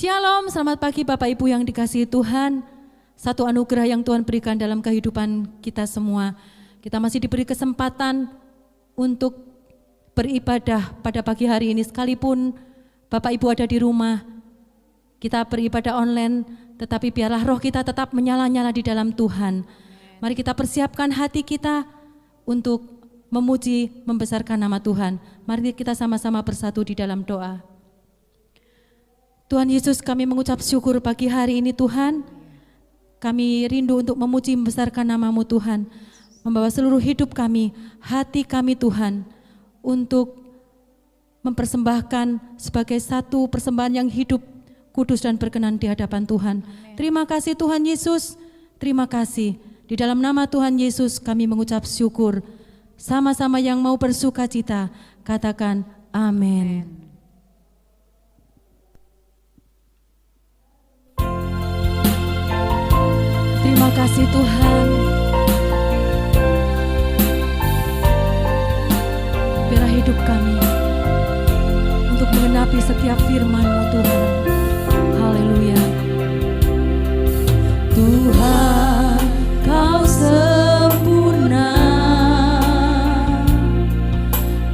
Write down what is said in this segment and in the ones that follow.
Shalom, selamat pagi Bapak Ibu yang dikasihi Tuhan. Satu anugerah yang Tuhan berikan dalam kehidupan kita semua. Kita masih diberi kesempatan untuk beribadah pada pagi hari ini. Sekalipun Bapak Ibu ada di rumah, kita beribadah online, tetapi biarlah roh kita tetap menyala-nyala di dalam Tuhan. Mari kita persiapkan hati kita untuk memuji, membesarkan nama Tuhan. Mari kita sama-sama bersatu di dalam doa. Tuhan Yesus, kami mengucap syukur pagi hari ini Tuhan. Kami rindu untuk memuji, membesarkan nama-Mu Tuhan. Membawa seluruh hidup kami, hati kami Tuhan, untuk mempersembahkan sebagai satu persembahan yang hidup, kudus dan berkenan di hadapan Tuhan. Terima kasih Tuhan Yesus, terima kasih. Di dalam nama Tuhan Yesus kami mengucap syukur. Sama-sama yang mau bersuka cita, katakan amin. Terima kasih Tuhan. Biarlah hidup kami untuk menggenapi setiap firman-Mu Tuhan. Haleluya. Tuhan, Kau sempurna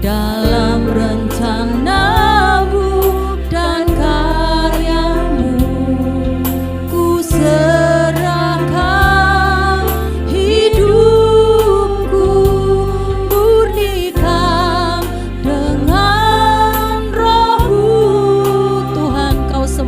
dalam rencana-Mu dan karya-Mu. Ku serahkan hidupku, murnikan dengan Roh-Mu. Tuhan, Kau sempurna.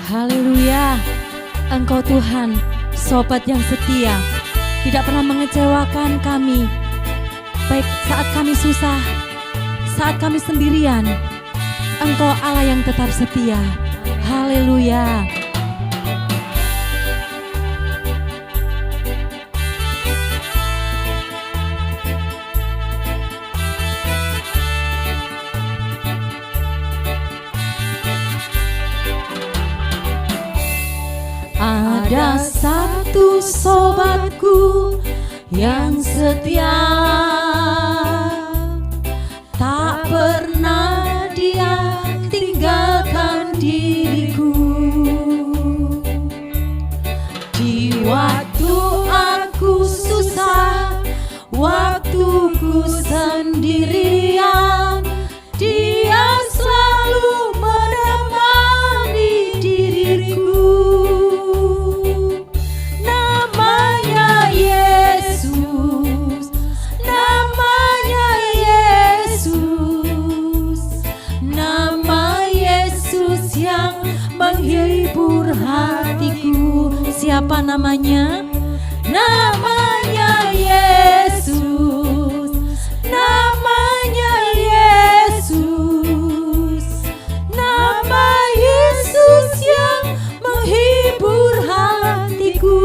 Haleluya. Engkau Tuhan, sobat yang setia, tidak pernah mengecewakan kami, baik saat kami susah, saat kami sendirian. Engkau Allah yang tetap setia. Haleluya. Ada satu sobatku yang setia, tak pernah dia tinggalkan diriku. Di waktu aku susah, waktuku sendirian, dia selalu menemani diriku. Menghibur hatiku. Siapa namanya? Namanya Yesus. Namanya Yesus. Nama Yesus yang menghibur hatiku.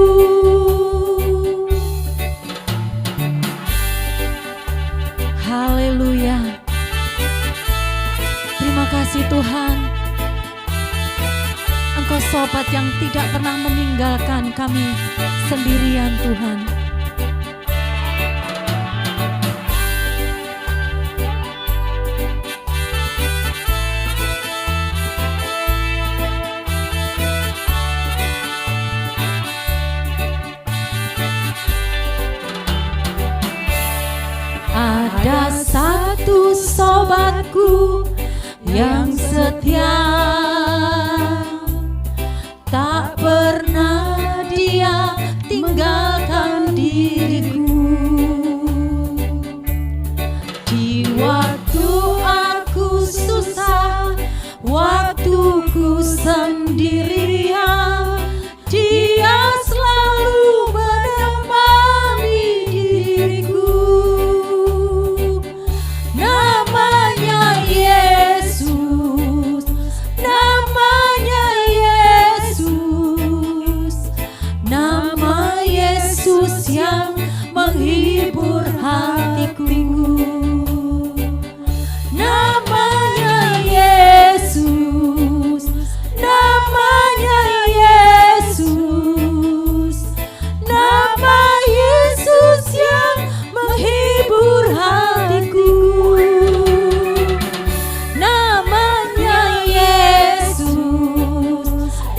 Haleluya. Terima kasih Tuhan. Engkau sobat yang tidak pernah meninggalkan kami sendirian Tuhan. Ada satu sobatku yang setia, tak pernah dia tinggalkan diriku. Di waktu aku susah, waktuku sendirian, dia selalu menemani diriku. Namanya Yesus, namanya Yesus, nama Yesus yang menghibur hatiku. Namanya Yesus, namanya Yesus, nama Yesus yang menghibur hatiku. Namanya Yesus,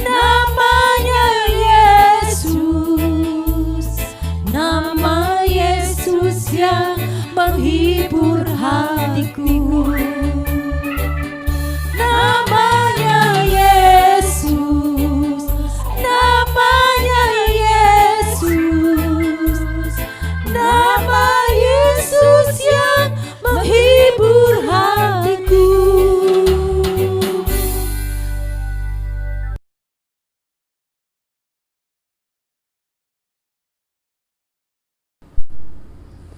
namanya Yesus, nama Yesus yang menghibur hatiku. Namanya Yesus, namanya Yesus, nama Yesus yang menghibur hatiku.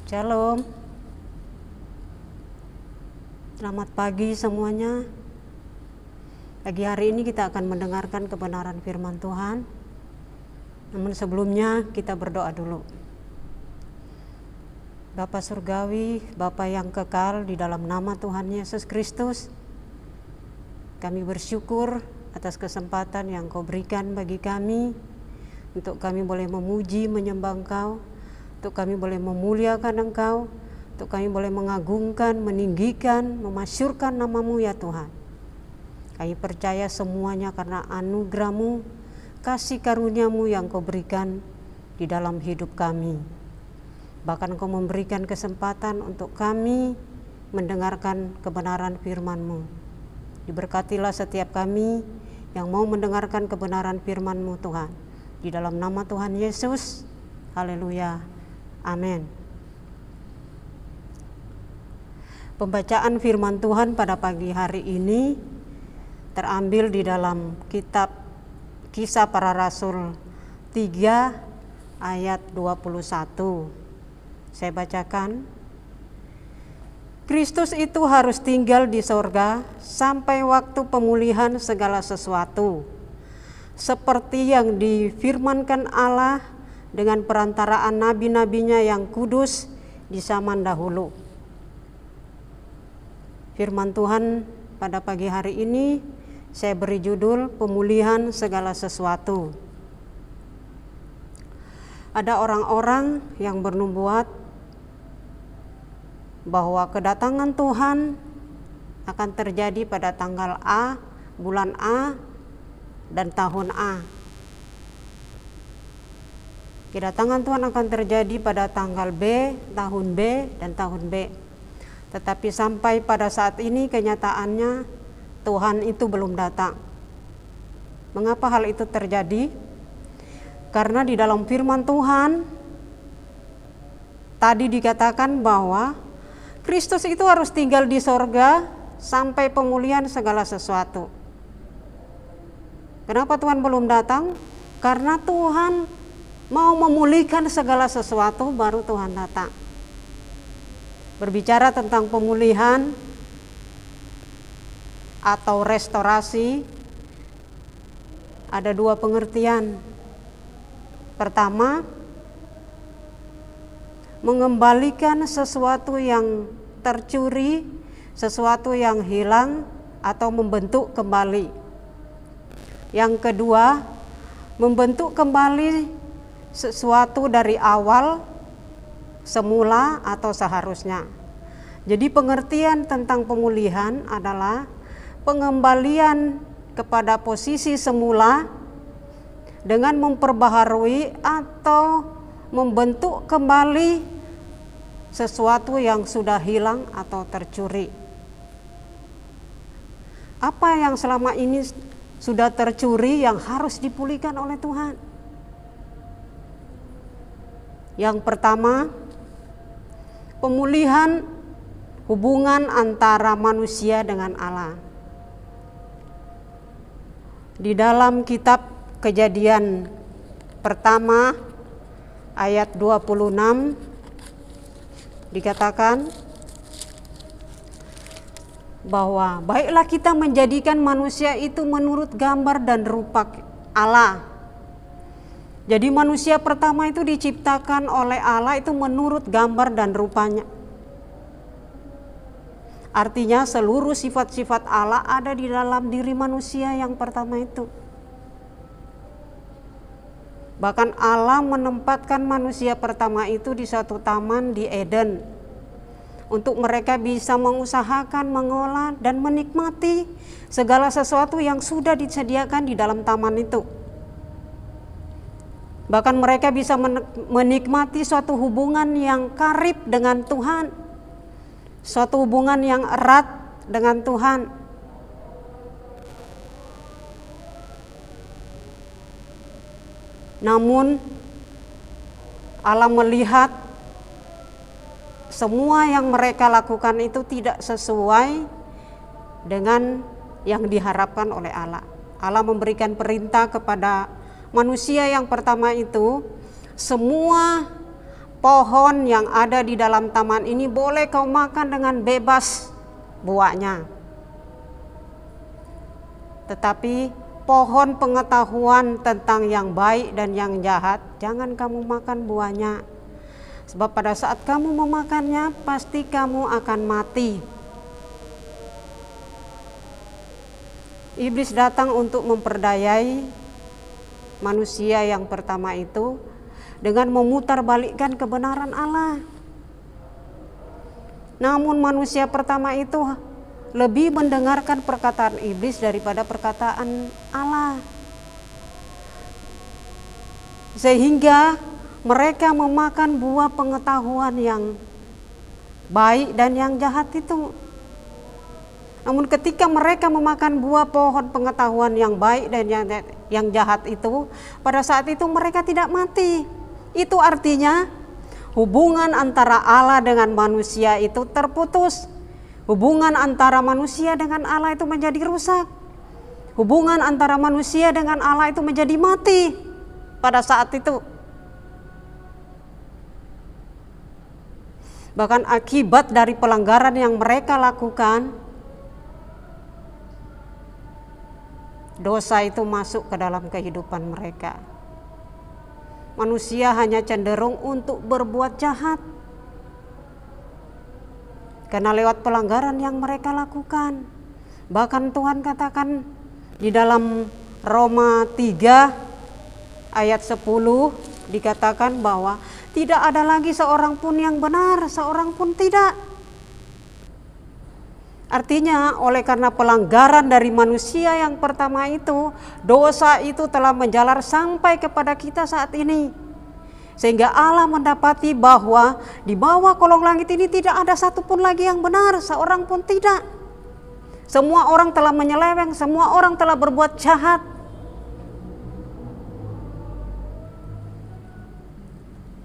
Shalom. Selamat pagi semuanya. Pagi hari ini kita akan mendengarkan kebenaran firman Tuhan. Namun sebelumnya kita berdoa dulu. Bapa Surgawi, Bapa yang kekal, di dalam nama Tuhan Yesus Kristus, kami bersyukur atas kesempatan yang Kau berikan bagi kami, untuk kami boleh memuji, menyembah Engkau, untuk kami boleh memuliakan Engkau, untuk kami boleh mengagungkan, meninggikan, memasyurkan nama-Mu ya Tuhan. Kami percaya semuanya karena anugerah-Mu, kasih karunia-Mu yang Kau berikan di dalam hidup kami. Bahkan Kau memberikan kesempatan untuk kami mendengarkan kebenaran firman-Mu. Diberkatilah setiap kami yang mau mendengarkan kebenaran firman-Mu Tuhan. Di dalam nama Tuhan Yesus, haleluya. Amin. Pembacaan firman Tuhan pada pagi hari ini terambil di dalam kitab Kisah Para Rasul 3 ayat 21. Saya bacakan. Kristus itu harus tinggal di sorga sampai waktu pemulihan segala sesuatu, seperti yang difirmankan Allah dengan perantaraan nabi-nabinya yang kudus di zaman dahulu. Firman Tuhan pada pagi hari ini saya beri judul pemulihan segala sesuatu. Ada orang-orang yang bernubuat bahwa kedatangan Tuhan akan terjadi pada tanggal A, bulan A, dan tahun A. Kedatangan Tuhan akan terjadi pada tanggal B, tahun B, dan tahun B. Tetapi sampai pada saat ini kenyataannya Tuhan itu belum datang. Mengapa hal itu terjadi? Karena di dalam firman Tuhan tadi dikatakan bahwa Kristus itu harus tinggal di sorga sampai pemulihan segala sesuatu. Kenapa Tuhan belum datang? Karena Tuhan mau memulihkan segala sesuatu baru Tuhan datang. Berbicara tentang pemulihan atau restorasi, ada dua pengertian. Pertama, mengembalikan sesuatu yang tercuri, sesuatu yang hilang, atau membentuk kembali. Yang kedua, membentuk kembali sesuatu dari awal, semula atau seharusnya. Jadi pengertian tentang pemulihan adalah pengembalian kepada posisi semula dengan memperbaharui atau membentuk kembali sesuatu yang sudah hilang atau tercuri. Apa yang selama ini sudah tercuri yang harus dipulihkan oleh Tuhan? Yang pertama, pemulihan hubungan antara manusia dengan Allah. Di dalam kitab Kejadian pertama ayat 26 dikatakan bahwa baiklah kita menjadikan manusia itu menurut gambar dan rupa Allah. Jadi manusia pertama itu diciptakan oleh Allah itu menurut gambar dan rupanya. Artinya seluruh sifat-sifat Allah ada di dalam diri manusia yang pertama itu. Bahkan Allah menempatkan manusia pertama itu di suatu taman di Eden untuk mereka bisa mengusahakan, mengolah, dan menikmati segala sesuatu yang sudah disediakan di dalam taman itu. Bahkan mereka bisa menikmati suatu hubungan yang karib dengan Tuhan, suatu hubungan yang erat dengan Tuhan. Namun Allah melihat semua yang mereka lakukan itu tidak sesuai dengan yang diharapkan oleh Allah. Allah memberikan perintah kepada manusia yang pertama itu, semua pohon yang ada di dalam taman ini boleh kau makan dengan bebas buahnya. Tetapi pohon pengetahuan tentang yang baik dan yang jahat, jangan kamu makan buahnya. Sebab pada saat kamu memakannya, pasti kamu akan mati. Iblis datang untuk memperdayai manusia yang pertama itu dengan memutarbalikkan kebenaran Allah. Namun manusia pertama itu lebih mendengarkan perkataan iblis daripada perkataan Allah. Sehingga mereka memakan buah pengetahuan yang baik dan yang jahat itu. Namun ketika mereka memakan buah pohon pengetahuan yang baik dan yang jahat itu, pada saat itu mereka tidak mati. Itu artinya hubungan antara Allah dengan manusia itu terputus. Hubungan antara manusia dengan Allah itu menjadi rusak. Hubungan antara manusia dengan Allah itu menjadi mati pada saat itu. Bahkan akibat dari pelanggaran yang mereka lakukan, dosa itu masuk ke dalam kehidupan mereka. Manusia hanya cenderung untuk berbuat jahat karena lewat pelanggaran yang mereka lakukan. Bahkan Tuhan katakan di dalam Roma 3 ayat 10 dikatakan bahwa tidak ada lagi seorang pun yang benar, seorang pun tidak. Artinya oleh karena pelanggaran dari manusia yang pertama itu, dosa itu telah menjalar sampai kepada kita saat ini. Sehingga Allah mendapati bahwa di bawah kolong langit ini tidak ada satupun lagi yang benar, seorang pun tidak. Semua orang telah menyeleweng, semua orang telah berbuat jahat.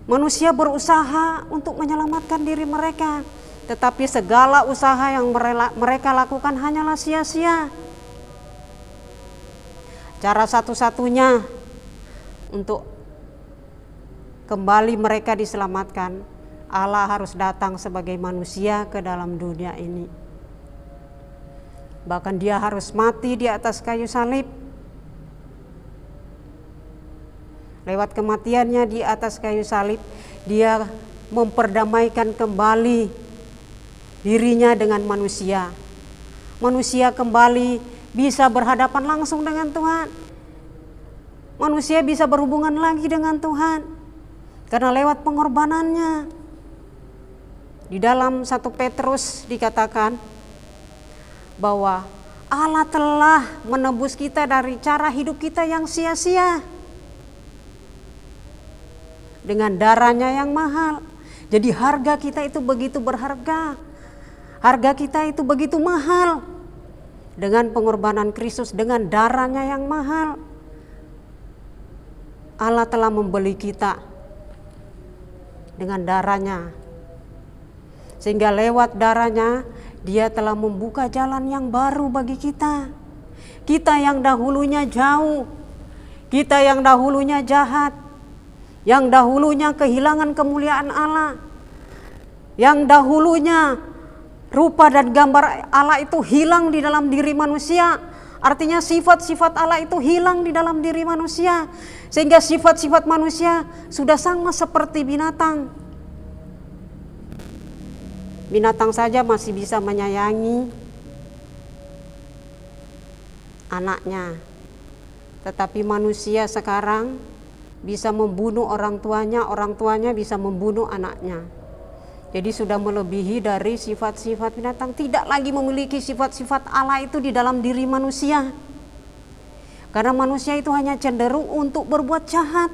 Manusia berusaha untuk menyelamatkan diri mereka, tetapi segala usaha yang mereka lakukan hanyalah sia-sia. Cara satu-satunya untuk kembali mereka diselamatkan, Allah harus datang sebagai manusia ke dalam dunia ini. Bahkan dia harus mati di atas kayu salib. Lewat kematiannya di atas kayu salib, dia memperdamaikan kembali dirinya dengan manusia. Manusia kembali bisa berhadapan langsung dengan Tuhan. Manusia bisa berhubungan lagi dengan Tuhan karena lewat pengorbanannya. Di dalam 1 Petrus dikatakan bahwa Allah telah menebus kita dari cara hidup kita yang sia-sia dengan darahnya yang mahal. Jadi harga kita itu begitu berharga. Harga kita itu begitu mahal. Dengan pengorbanan Kristus, dengan darahnya yang mahal, Allah telah membeli kita dengan darahnya. Sehingga lewat darahnya dia telah membuka jalan yang baru bagi kita. Kita yang dahulunya jauh, kita yang dahulunya jahat, yang dahulunya kehilangan kemuliaan Allah, yang dahulunya rupa dan gambar Allah itu hilang di dalam diri manusia. Artinya sifat-sifat Allah itu hilang di dalam diri manusia. Sehingga sifat-sifat manusia sudah sama seperti binatang. Binatang saja masih bisa menyayangi anaknya. Tetapi manusia sekarang bisa membunuh orang tuanya bisa membunuh anaknya. Jadi sudah melebihi dari sifat-sifat binatang, tidak lagi memiliki sifat-sifat Allah itu di dalam diri manusia. Karena manusia itu hanya cenderung untuk berbuat jahat.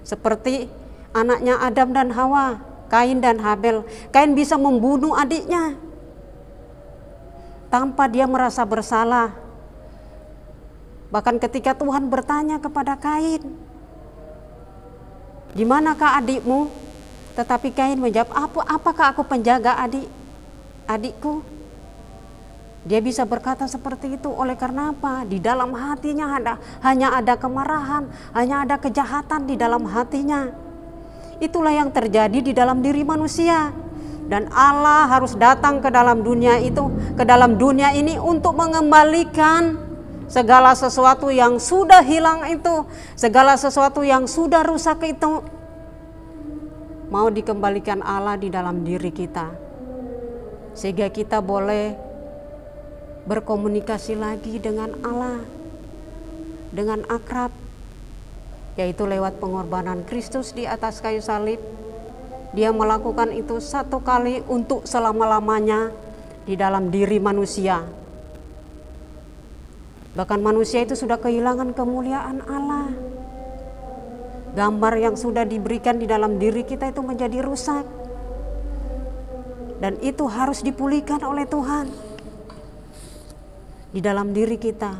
Seperti anaknya Adam dan Hawa, Kain dan Habel. Kain bisa membunuh adiknya tanpa dia merasa bersalah. Bahkan ketika Tuhan bertanya kepada Kain, "Di manakah adikmu?" Tetapi Kain menjawab, apakah aku penjaga adikku? Dia bisa berkata seperti itu oleh karena apa? Di dalam hatinya hanya ada kemarahan, hanya ada kejahatan di dalam hatinya. Itulah yang terjadi di dalam diri manusia. Dan Allah harus datang ke dalam dunia ini untuk mengembalikan segala sesuatu yang sudah hilang itu, segala sesuatu yang sudah rusak itu, mau dikembalikan Allah di dalam diri kita, sehingga kita boleh berkomunikasi lagi dengan Allah dengan akrab, yaitu lewat pengorbanan Kristus di atas kayu salib. Dia melakukan itu satu kali untuk selama-lamanya di dalam diri manusia. Bahkan manusia itu sudah kehilangan kemuliaan Allah. Gambar yang sudah diberikan di dalam diri kita itu menjadi rusak. Dan itu harus dipulihkan oleh Tuhan di dalam diri kita.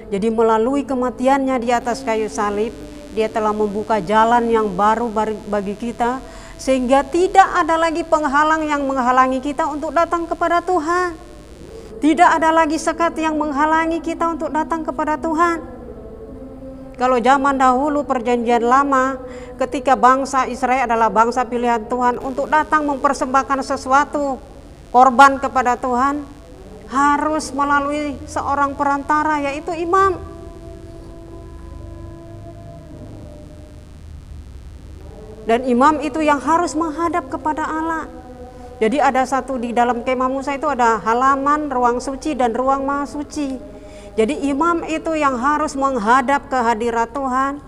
Jadi melalui kematiannya di atas kayu salib, dia telah membuka jalan yang baru bagi kita, sehingga tidak ada lagi penghalang yang menghalangi kita untuk datang kepada Tuhan. Tidak ada lagi sekat yang menghalangi kita untuk datang kepada Tuhan. Kalau zaman dahulu perjanjian lama, ketika bangsa Israel adalah bangsa pilihan Tuhan untuk datang mempersembahkan sesuatu, korban kepada Tuhan, harus melalui seorang perantara, yaitu imam. Dan imam itu yang harus menghadap kepada Allah. Jadi ada satu di dalam kemah Musa itu ada halaman, ruang suci dan ruang maha suci. Jadi imam itu yang harus menghadap ke hadirat Tuhan.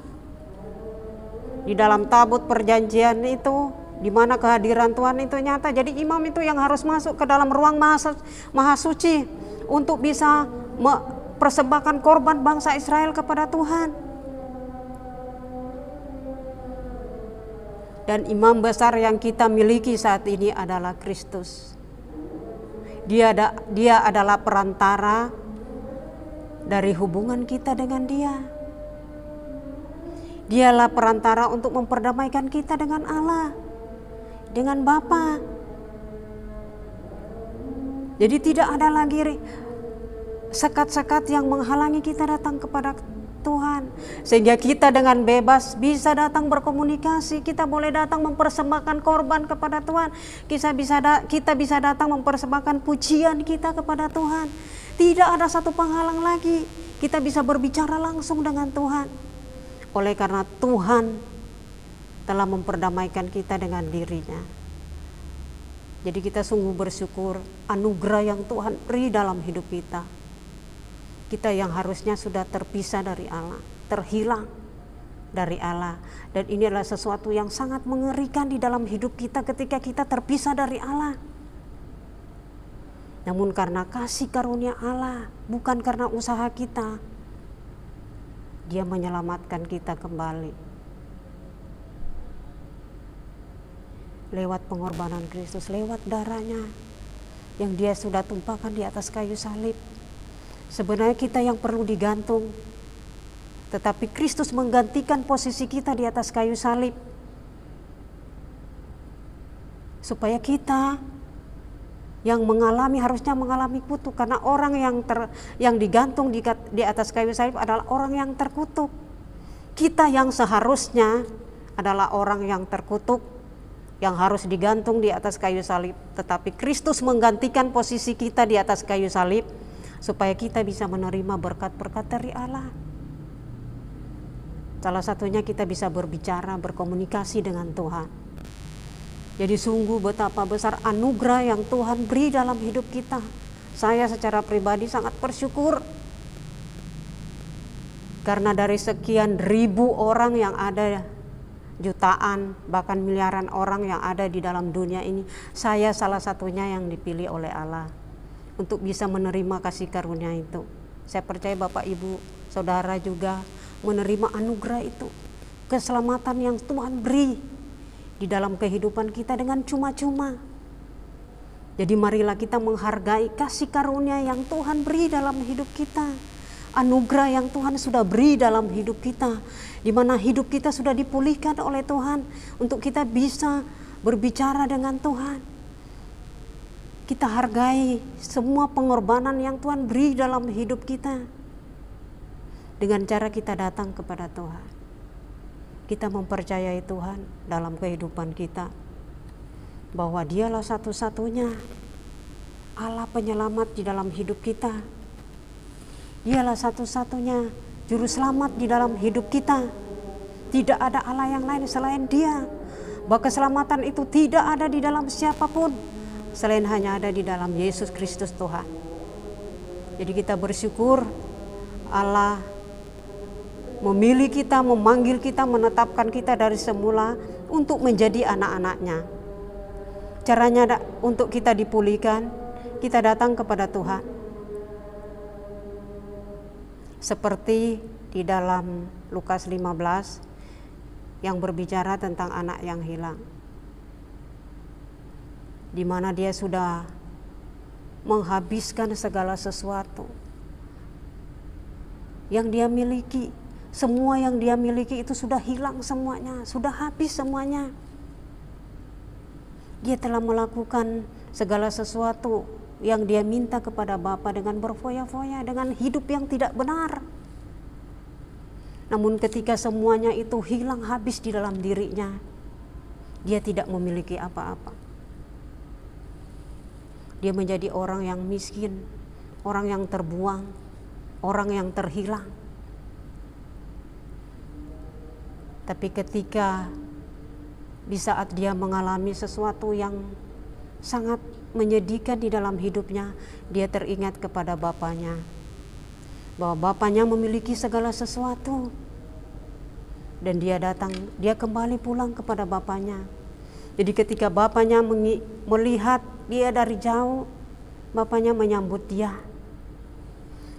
Di dalam tabut perjanjian itu, di mana kehadiran Tuhan itu nyata. Jadi imam itu yang harus masuk ke dalam ruang maha suci untuk bisa mempersembahkan korban bangsa Israel kepada Tuhan. Dan imam besar yang kita miliki saat ini adalah Kristus. Dia adalah perantara dari hubungan kita dengan Dia. Dialah perantara untuk memperdamaikan kita dengan Allah, dengan Bapa. Jadi tidak ada lagi sekat-sekat yang menghalangi kita datang kepada Tuhan, sehingga kita dengan bebas bisa datang berkomunikasi. Kita boleh datang mempersembahkan korban kepada Tuhan. Kita bisa datang mempersembahkan pujian kita kepada Tuhan. Tidak ada satu penghalang lagi. Kita bisa berbicara langsung dengan Tuhan. Oleh karena Tuhan telah memperdamaikan kita dengan dirinya. Jadi kita sungguh bersyukur anugerah yang Tuhan beri dalam hidup kita. Kita yang harusnya sudah terpisah dari Allah, terhilang dari Allah. Dan ini adalah sesuatu yang sangat mengerikan di dalam hidup kita ketika kita terpisah dari Allah. Namun karena kasih karunia Allah, bukan karena usaha kita, Dia menyelamatkan kita kembali. Lewat pengorbanan Kristus, lewat darahnya yang Dia sudah tumpahkan di atas kayu salib. Sebenarnya kita yang perlu digantung, tetapi Kristus menggantikan posisi kita di atas kayu salib. Supaya kita yang harusnya mengalami kutuk, karena orang yang digantung di atas kayu salib adalah orang yang terkutuk. Kita yang seharusnya adalah orang yang terkutuk, yang harus digantung di atas kayu salib, tetapi Kristus menggantikan posisi kita di atas kayu salib supaya kita bisa menerima berkat-berkat dari Allah. Salah satunya kita bisa berbicara, berkomunikasi dengan Tuhan. Jadi sungguh betapa besar anugerah yang Tuhan beri dalam hidup kita. Saya secara pribadi sangat bersyukur. Karena dari sekian ribu orang yang ada, jutaan bahkan miliaran orang yang ada di dalam dunia ini, saya salah satunya yang dipilih oleh Allah untuk bisa menerima kasih karunia itu. Saya percaya Bapak Ibu Saudara juga menerima anugerah itu, keselamatan yang Tuhan beri di dalam kehidupan kita dengan cuma-cuma. Jadi marilah kita menghargai kasih karunia yang Tuhan beri dalam hidup kita, anugerah yang Tuhan sudah beri dalam hidup kita, di mana hidup kita sudah dipulihkan oleh Tuhan untuk kita bisa berbicara dengan Tuhan. Kita hargai semua pengorbanan yang Tuhan beri dalam hidup kita dengan cara kita datang kepada Tuhan. Kita mempercayai Tuhan dalam kehidupan kita, bahwa Dialah satu-satunya Allah penyelamat di dalam hidup kita. Dialah satu-satunya juru selamat di dalam hidup kita. Tidak ada Allah yang lain selain Dia. Bahwa keselamatan itu tidak ada di dalam siapapun selain hanya ada di dalam Yesus Kristus Tuhan. Jadi kita bersyukur Allah memilih kita, memanggil kita, menetapkan kita dari semula untuk menjadi anak-anak-Nya. Caranya untuk kita dipulihkan, kita datang kepada Tuhan. Seperti di dalam Lukas 15 yang berbicara tentang anak yang hilang, di mana dia sudah menghabiskan segala sesuatu yang dia miliki. Semua yang dia miliki itu sudah hilang semuanya, sudah habis semuanya. Dia telah melakukan segala sesuatu yang dia minta kepada Bapa dengan berfoya-foya, dengan hidup yang tidak benar. Namun ketika semuanya itu hilang habis di dalam dirinya, dia tidak memiliki apa-apa. Dia menjadi orang yang miskin, orang yang terbuang, orang yang terhilang. Tapi ketika di saat dia mengalami sesuatu yang sangat menyedihkan di dalam hidupnya, dia teringat kepada Bapanya, bahwa Bapanya memiliki segala sesuatu. Dan dia kembali pulang kepada Bapanya. Jadi ketika Bapanya melihat dia dari jauh, Bapanya menyambut dia.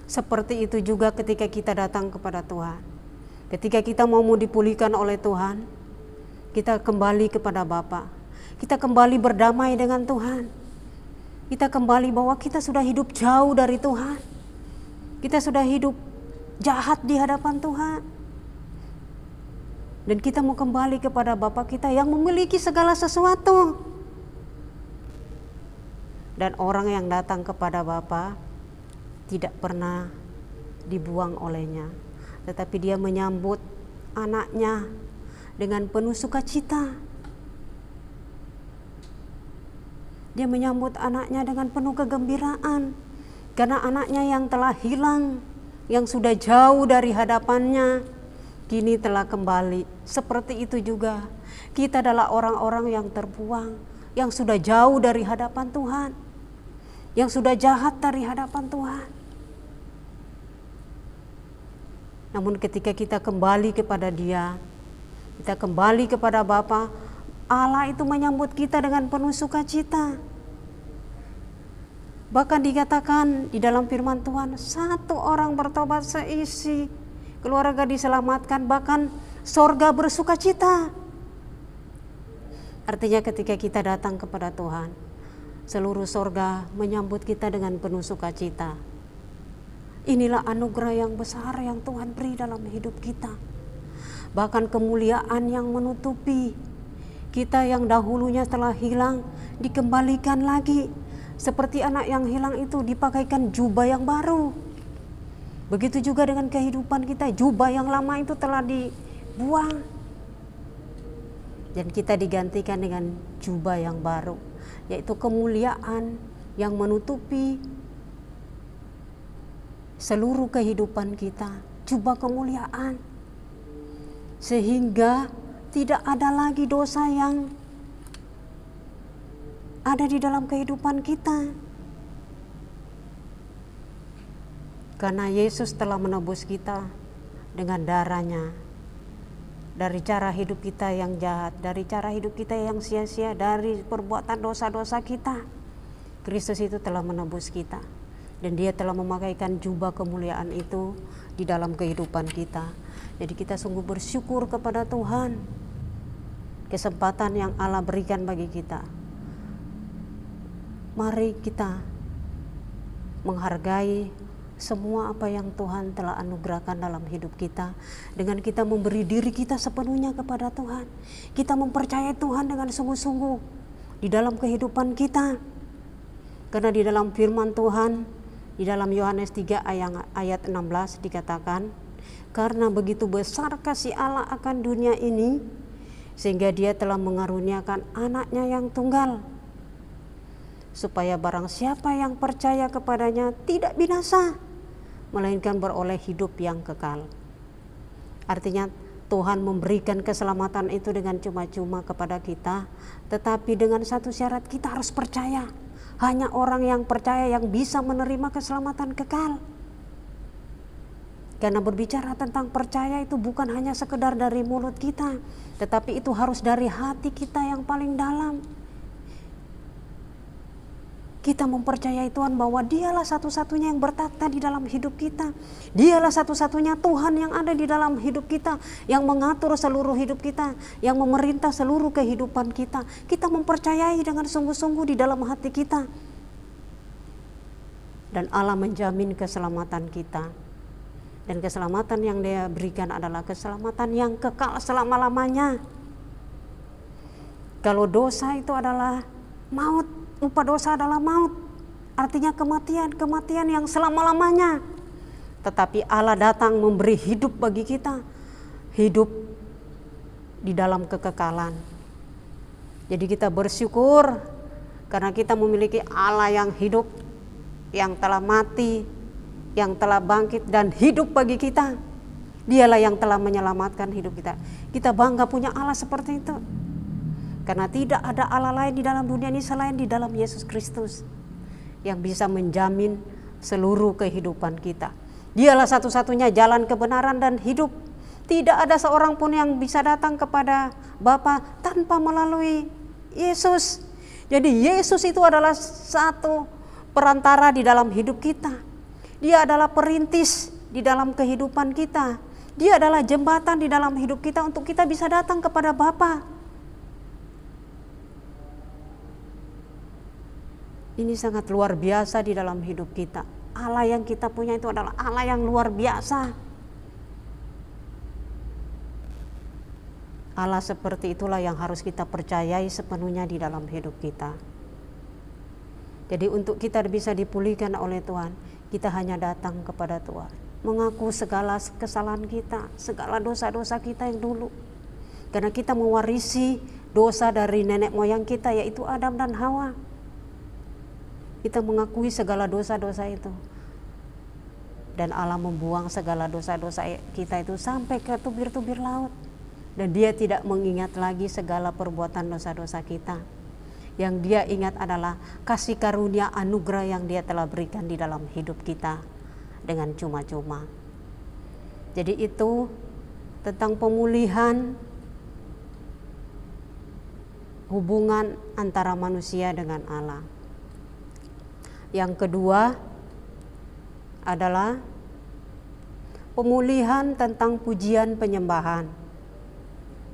Seperti itu juga ketika kita datang kepada Tuhan. Ketika kita mau dipulihkan oleh Tuhan, kita kembali kepada Bapa. Kita kembali berdamai dengan Tuhan. Kita kembali bahwa kita sudah hidup jauh dari Tuhan. Kita sudah hidup jahat di hadapan Tuhan. Dan kita mau kembali kepada Bapa kita yang memiliki segala sesuatu. Dan orang yang datang kepada Bapa tidak pernah dibuang olehnya, tetapi dia menyambut anaknya dengan penuh sukacita. Dia menyambut anaknya dengan penuh kegembiraan, karena anaknya yang telah hilang, yang sudah jauh dari hadapannya, kini telah kembali. Seperti itu juga kita adalah orang-orang yang terbuang, yang sudah jauh dari hadapan Tuhan, yang sudah jahat dari hadapan Tuhan. Namun ketika kita kembali kepada Dia, kita kembali kepada Bapa, Allah itu menyambut kita dengan penuh sukacita. Bahkan dikatakan di dalam firman Tuhan, satu orang bertobat seisi keluarga diselamatkan, bahkan sorga bersukacita. Artinya ketika kita datang kepada Tuhan, seluruh sorga menyambut kita dengan penuh sukacita. Inilah anugerah yang besar yang Tuhan beri dalam hidup kita. Bahkan kemuliaan yang menutupi kita yang dahulunya telah hilang, dikembalikan lagi. Seperti anak yang hilang itu dipakaikan jubah yang baru. Begitu juga dengan kehidupan kita, jubah yang lama itu telah dibuang. Dan kita digantikan dengan jubah yang baru, yaitu kemuliaan yang menutupi seluruh kehidupan kita, jubah kemuliaan. Sehingga tidak ada lagi dosa yang ada di dalam kehidupan kita. Karena Yesus telah menebus kita dengan darah-Nya. Dari cara hidup kita yang jahat, dari cara hidup kita yang sia-sia, dari perbuatan dosa-dosa kita, Kristus itu telah menebus kita. Dan Dia telah memakaikan jubah kemuliaan itu di dalam kehidupan kita. Jadi kita sungguh bersyukur kepada Tuhan, kesempatan yang Allah berikan bagi kita. Mari kita menghargai semua apa yang Tuhan telah anugerahkan dalam hidup kita, dengan kita memberi diri kita sepenuhnya kepada Tuhan. Kita mempercayai Tuhan dengan sungguh-sungguh di dalam kehidupan kita. Karena di dalam firman Tuhan, di dalam Yohanes 3 ayat 16 dikatakan, karena begitu besar kasih Allah akan dunia ini, sehingga Dia telah mengaruniakan anaknya yang tunggal, supaya barang siapa yang percaya kepadanya tidak binasa, melainkan beroleh hidup yang kekal. Artinya Tuhan memberikan keselamatan itu dengan cuma-cuma kepada kita, tetapi dengan satu syarat, kita harus percaya. Hanya orang yang percaya yang bisa menerima keselamatan kekal. Karena berbicara tentang percaya itu bukan hanya sekedar dari mulut kita, tetapi itu harus dari hati kita yang paling dalam. Kita mempercayai Tuhan bahwa Dialah satu-satunya yang bertakhta di dalam hidup kita. Dialah satu-satunya Tuhan yang ada di dalam hidup kita, yang mengatur seluruh hidup kita, yang memerintah seluruh kehidupan kita. Kita mempercayai dengan sungguh-sungguh di dalam hati kita. Dan Allah menjamin keselamatan kita. Dan keselamatan yang Dia berikan adalah keselamatan yang kekal selama-lamanya. Kalau dosa itu adalah maut, upah dosa adalah maut. artinya kematian yang selama-lamanya. Tetapi Allah datang memberi hidup bagi kita, hidup di dalam kekekalan. Jadi kita bersyukur karena kita memiliki Allah yang hidup, yang telah mati, yang telah bangkit dan hidup bagi kita. Dialah yang telah menyelamatkan hidup kita. Kita bangga punya Allah seperti itu. Karena tidak ada Allah lain di dalam dunia ini selain di dalam Yesus Kristus yang bisa menjamin seluruh kehidupan kita. Dialah satu-satunya jalan kebenaran dan hidup. Tidak ada seorang pun yang bisa datang kepada Bapa tanpa melalui Yesus. Jadi Yesus itu adalah satu perantara di dalam hidup kita. Dia adalah perintis di dalam kehidupan kita. Dia adalah jembatan di dalam hidup kita untuk kita bisa datang kepada Bapa. Ini sangat luar biasa di dalam hidup kita. Allah yang kita punya itu adalah Allah yang luar biasa. Allah seperti itulah yang harus kita percayai sepenuhnya di dalam hidup kita. Jadi untuk kita bisa dipulihkan oleh Tuhan, kita hanya datang kepada Tuhan, mengaku segala kesalahan kita, segala dosa-dosa kita yang dulu. Karena kita mewarisi dosa dari nenek moyang kita, yaitu Adam dan Hawa. Kita mengakui segala dosa-dosa itu. Dan Allah membuang segala dosa-dosa kita itu sampai ke tubir-tubir laut. Dan Dia tidak mengingat lagi segala perbuatan dosa-dosa kita. Yang Dia ingat adalah kasih karunia anugerah yang Dia telah berikan di dalam hidup kita dengan cuma-cuma. Jadi itu tentang pemulihan hubungan antara manusia dengan Allah. Yang kedua adalah pemulihan tentang pujian penyembahan,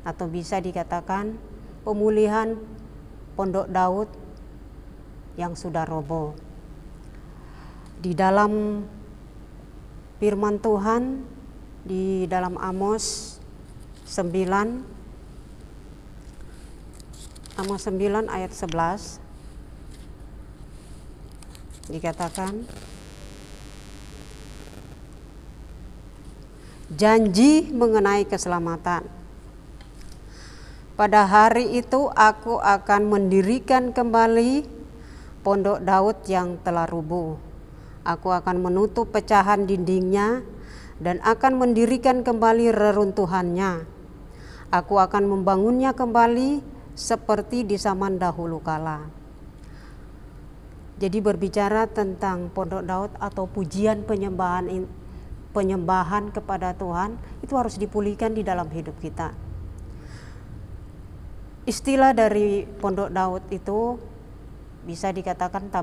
atau bisa dikatakan pemulihan Pondok Daud yang sudah roboh. Di dalam firman Tuhan di dalam Amos 9 ayat 11 dikatakan, janji mengenai keselamatan. Pada hari itu aku akan mendirikan kembali Pondok Daud yang telah rubuh. Aku akan menutup pecahan dindingnya dan akan mendirikan kembali reruntuhannya. Aku akan membangunnya kembali seperti di zaman dahulu kala. Jadi berbicara tentang Pondok Daud atau pujian penyembahan kepada Tuhan, itu harus dipulihkan di dalam hidup kita. Istilah dari Pondok Daud itu bisa dikatakan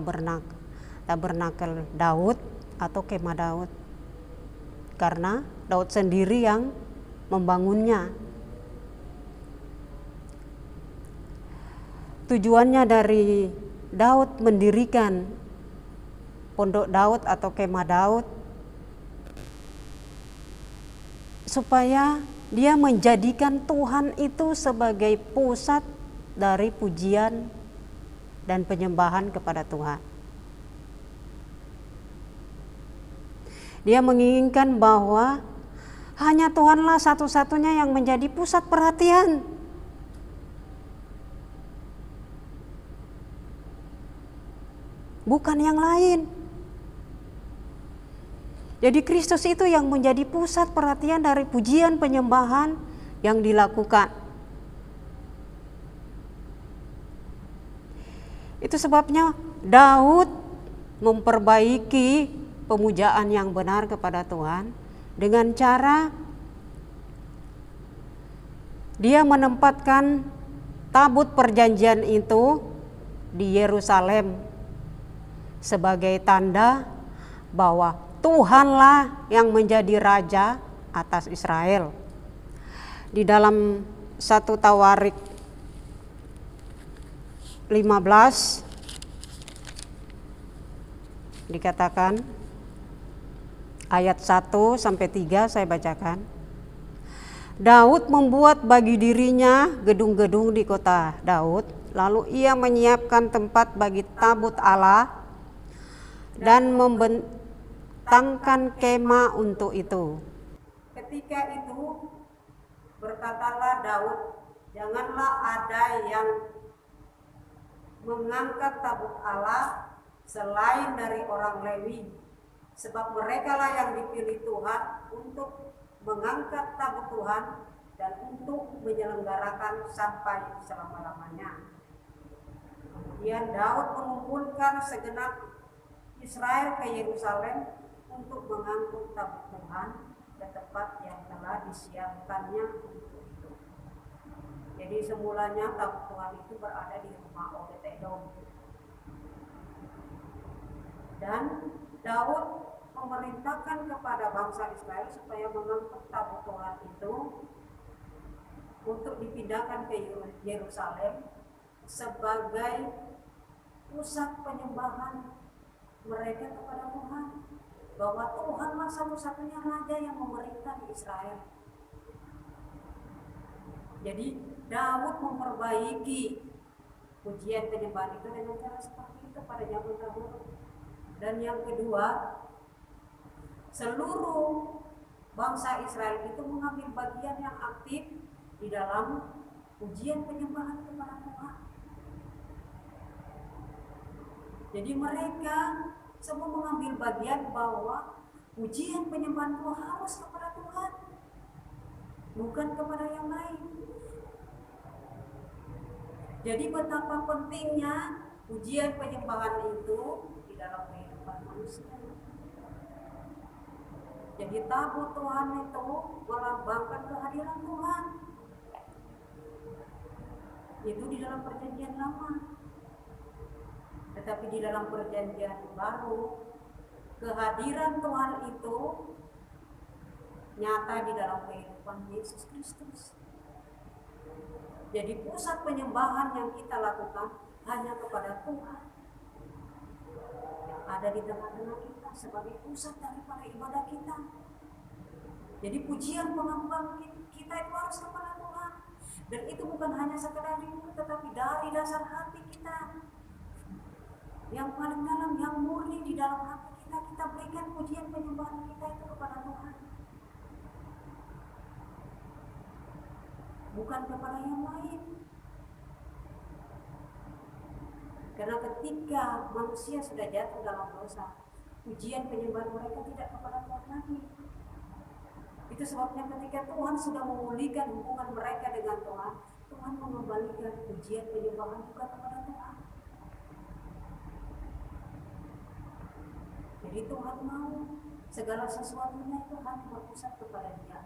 tabernakel Daud atau kemah Daud, karena Daud sendiri yang membangunnya. Tujuannya dari Daud mendirikan Pondok Daud atau kemah Daud supaya dia menjadikan Tuhan itu sebagai pusat dari pujian dan penyembahan kepada Tuhan. Dia menginginkan bahwa hanya Tuhanlah satu-satunya yang menjadi pusat perhatian. Bukan yang lain. Jadi Kristus itu yang menjadi pusat perhatian dari pujian penyembahan yang dilakukan. Itu sebabnya Daud memperbaiki pemujaan yang benar kepada Tuhan dengan cara dia menempatkan tabut perjanjian itu di Yerusalem sebagai tanda bahwa Tuhanlah yang menjadi raja atas Israel. Di dalam 1 Tawarik 15 dikatakan ayat 1 sampai 3 saya bacakan. Daud membuat bagi dirinya gedung-gedung di kota Daud, lalu ia menyiapkan tempat bagi tabut Allah dan membentangkan kemah untuk itu. Ketika itu berkatalah Daud, janganlah ada yang mengangkat tabut Allah selain dari orang Lewi, sebab merekalah yang dipilih Tuhan untuk mengangkat tabut Tuhan dan untuk menyelenggarakan sampai selama-lamanya. Kemudian Daud mengumpulkan segenap Israel ke Yerusalem untuk mengangkut tabut Tuhan ke tempat yang telah disiapkannya untuk itu. Jadi semulanya tabut Tuhan itu berada di rumah Obed-Edom. Dan Daud memerintahkan kepada bangsa Israel supaya mengangkut tabut Tuhan itu untuk dipindahkan ke Yerusalem sebagai pusat penyembahan mereka kepada Tuhan, bahwa Tuhanlah satu-satunya raja yang memerintah di Israel. Jadi Daud memperbaiki pujian penyembahan itu dengan cara seperti itu pada zaman dahulu. Dan yang kedua, seluruh bangsa Israel itu mengambil bagian yang aktif di dalam pujian penyembahan kepada Tuhan. Jadi mereka semua mengambil bagian bahwa pujian penyembahan itu harus kepada Tuhan, bukan kepada yang lain. Jadi betapa pentingnya pujian penyembahan itu di dalam kehidupan manusia. Jadi tabut Tuhan itu melambangkan kehadiran Tuhan. Itu di dalam perjanjian lama. Tetapi di dalam perjanjian baru, kehadiran Tuhan itu nyata di dalam kehidupan Yesus Kristus. Jadi pusat penyembahan yang kita lakukan hanya kepada Tuhan yang ada di tengah-tengah kita sebagai pusat daripada ibadah kita. Jadi pujian pengakuan kita itu harus kepada Tuhan. Dan itu bukan hanya sekedar di mulut, tetapi dari dasar hati kita. Yang paling dalam, yang murni di dalam hati kita, kita berikan pujian penyembahan kita itu kepada Tuhan. Bukan kepada yang lain. Karena ketika manusia sudah jatuh dalam dosa, pujian penyembahan mereka tidak kepada Tuhan lagi. Itu sebabnya ketika Tuhan sudah memulihkan hubungan mereka dengan Tuhan, Tuhan mengembalikan pujian penyembahan juga kepada Tuhan. Jadi Tuhan mau segala sesuatunya itu hanya berpusat kepada Dia.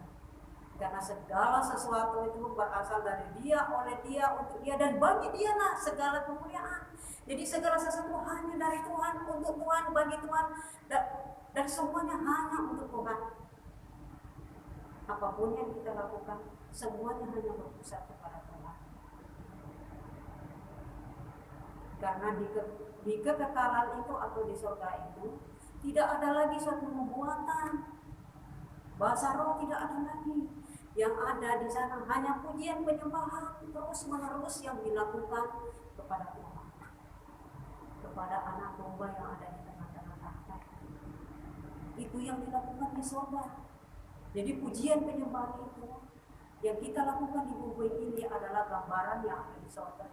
Karena segala sesuatu itu berasal dari Dia, oleh Dia, untuk Dia, dan bagi Dia lah segala kemuliaan. Jadi segala sesuatu hanya dari Tuhan, untuk Tuhan, bagi Tuhan, dan semuanya hanya untuk Tuhan. Apapun yang kita lakukan, semuanya hanya berpusat kepada Tuhan. Karena di kekekalan itu atau di surga itu tidak ada lagi suatu nubuatan, bahasa roh tidak ada lagi. Yang ada di sana hanya pujian penyembahan terus-menerus yang dilakukan kepada Tuhan, kepada anak domba yang ada di tengah-tengah tahta. Itu yang dilakukan di surga. Jadi pujian penyembahan itu yang kita lakukan di bumi ini adalah gambaran yang ada di surga.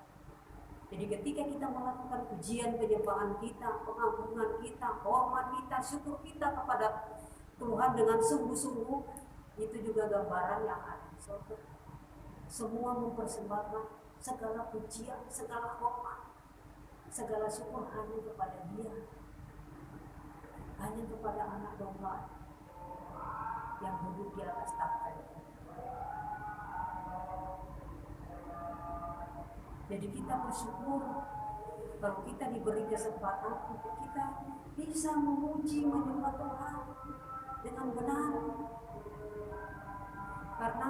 Jadi ketika kita melakukan pujian penyembahan kita, pengagungan kita, hormat kita, syukur kita kepada Tuhan dengan sungguh-sungguh, itu juga gambaran yang ada di surga. Semua mempersembahkan segala pujian, segala hormat, segala syukur hanya kepada Dia, hanya kepada anak domba yang duduk di atas tahta. Jadi kita bersyukur kalau kita diberi kesempatan untuk kita bisa memuji, menyembah Tuhan dengan benar. Karena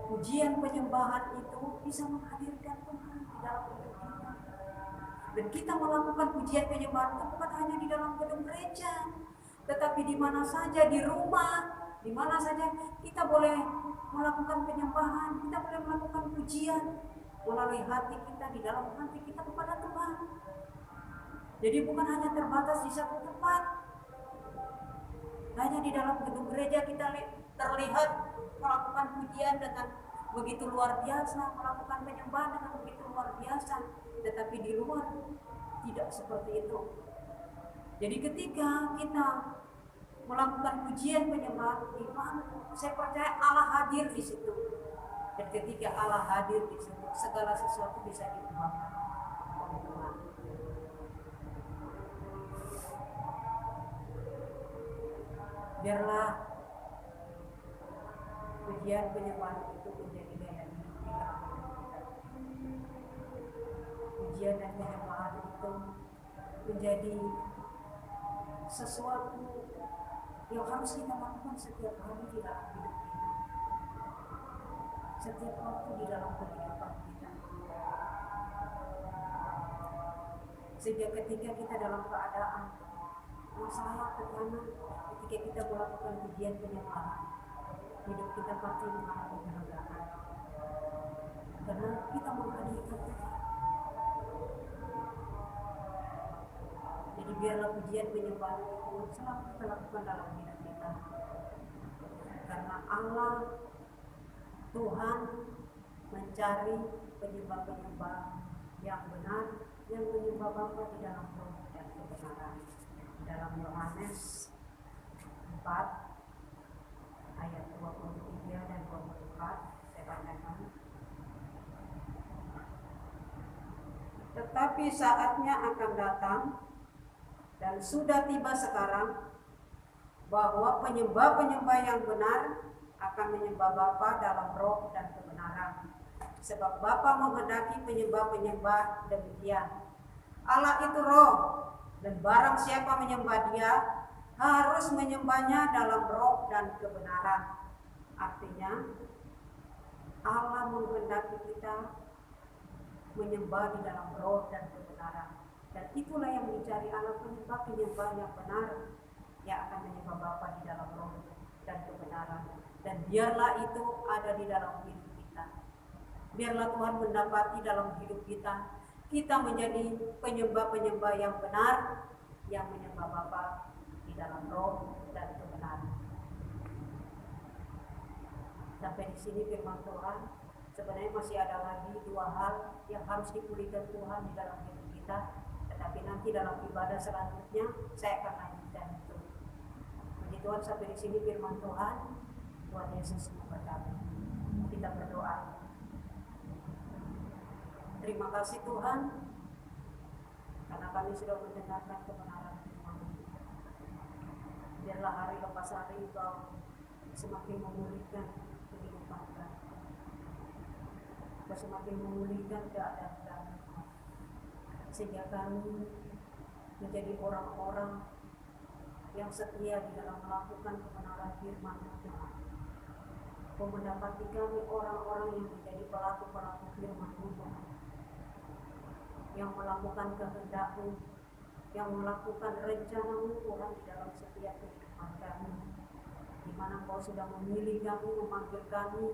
pujian penyembahan itu bisa menghadirkan Tuhan di dalam hidup kita. Dan kita melakukan pujian penyembahan itu bukan hanya di dalam gedung gereja, tetapi di mana saja, di rumah, di mana saja kita boleh melakukan penyembahan, kita boleh melakukan pujian melalui hati kita, di dalam hati kita kepada Tuhan. Jadi bukan hanya terbatas di satu tempat. Hanya di dalam gedung gereja kita terlihat melakukan pujian dengan begitu luar biasa, melakukan penyembahan dengan begitu luar biasa, tetapi di luar tidak seperti itu. Jadi ketika kita melakukan pujian penyembahan, saya percaya Allah hadir di situ. Dan ketika Allah hadir di situ, segala sesuatu bisa diubahkan oleh Tuhan. Biarlah pujian penyembahan itu menjadi gaya hidup di dalam hidup kita. Pujian dan penyembahan itu menjadi sesuatu yang harus kita lakukan setiap hari di dalam hidup kita, setiap waktu di dalam kehidupan kita. Sehingga ketika kita dalam keadaan masalah, tekanan, ketika kita melakukan pujian penyembahan, hidup kita pasti mengalami kelegaan. Karena kita menghadirkan Tuhan. Jadi biarlah pujian penyembahan itu selalu kita lakukan dalam hidup kita. Karena Allah, Tuhan mencari penyembah-penyembah yang benar, yang menyembah Bapa di dalam roh dan kebenaran. Dalam Yohanes 4 ayat 23 dan 24 saya bacakan. Tetapi saatnya akan datang dan sudah tiba sekarang bahwa penyembah-penyembah yang benar akan menyembah Bapa dalam roh dan kebenaran. Sebab Bapa menghendaki penyembah-penyembah demikian. Allah itu roh, dan barang siapa menyembah Dia harus menyembahnya dalam roh dan kebenaran. Artinya Allah menghendaki kita menyembah di dalam roh dan kebenaran. Dan itulah yang dicari Allah, penyembah-penyembah yang benar, yang akan menyembah Bapa di dalam roh dan kebenaran. Dan biarlah itu ada di dalam hidup kita. Biarlah Tuhan mendapati dalam hidup kita, kita menjadi penyembah-penyembah yang benar, yang menyembah Bapa di dalam roh dan kebenaran. Sampai di sini firman Tuhan. Sebenarnya masih ada lagi dua hal yang harus dipulihkan Tuhan di dalam hidup kita. Tetapi nanti dalam ibadah selanjutnya saya akan lanjutkan itu. Puji Tuhan, sampai di sini firman Tuhan. Tuhan Yesus memberkati. Kita berdoa. Terima kasih Tuhan, karena kami sudah mendengarkan kebenaran firman-Mu. Biarlah hari lepas hari Engkau semakin memulihkan kehidupan kami. Engkau semakin memulihkan keadaan kami, sehingga kami menjadi orang-orang yang setia di dalam melakukan kebenaran firman-Mu Tuhan. Kau mendapati kami orang-orang yang menjadi pelaku-pelaku firman-Mu Tuhan, yang melakukan kehendak-Mu, yang melakukan rencana-Mu Tuhan di dalam setiap kehidupan kami, di mana Kau sudah memilih kami, memanggil kami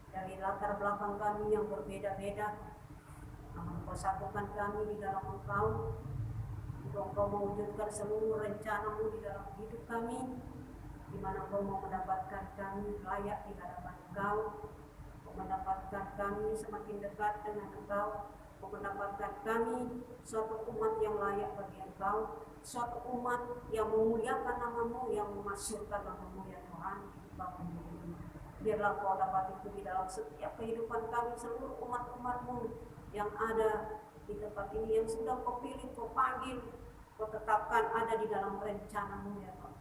dari latar belakang kami yang berbeda-beda. Namun Kau satukan kami di dalam Engkau, untuk Engkau mewujudkan seluruh rencana-Mu di dalam hidup kami, di mana Kau mau mendapatkan kami layak di hadapan Engkau, Kau mendapatkan kami semakin dekat dengan Engkau, Kau mendapatkan kami suatu umat yang layak bagi Engkau, suatu umat yang memuliakan nama-Mu, yang memasyurkan nama-Mu ya Tuhan di bangsa ini. Biarlah Kau dapat itu di dalam setiap kehidupan kami, seluruh umat-umat-Mu yang ada di tempat ini, yang sudah Kau pilih, Kau panggil, Kau tetapkan ada di dalam rencana-Mu ya Tuhan.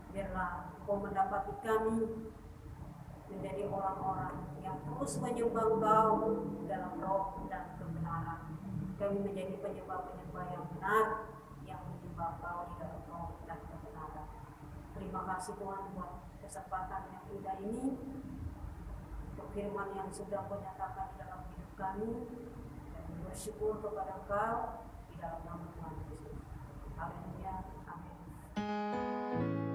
Biarlah Kau mendapati kami menjadi orang-orang yang terus menyembah Engkau dalam roh dan kebenaran. Kami menjadi penyembah-penyembah yang benar, yang menyembah Engkau di dalam roh dan kebenaran. Terima kasih Tuhan buat kesempatan yang indah ini, untuk firman yang sudah Kau nyatakan di dalam hidup kami, dan bersyukur kepada Engkau di dalam nama Tuhan Yesus. Haleluya. Amin.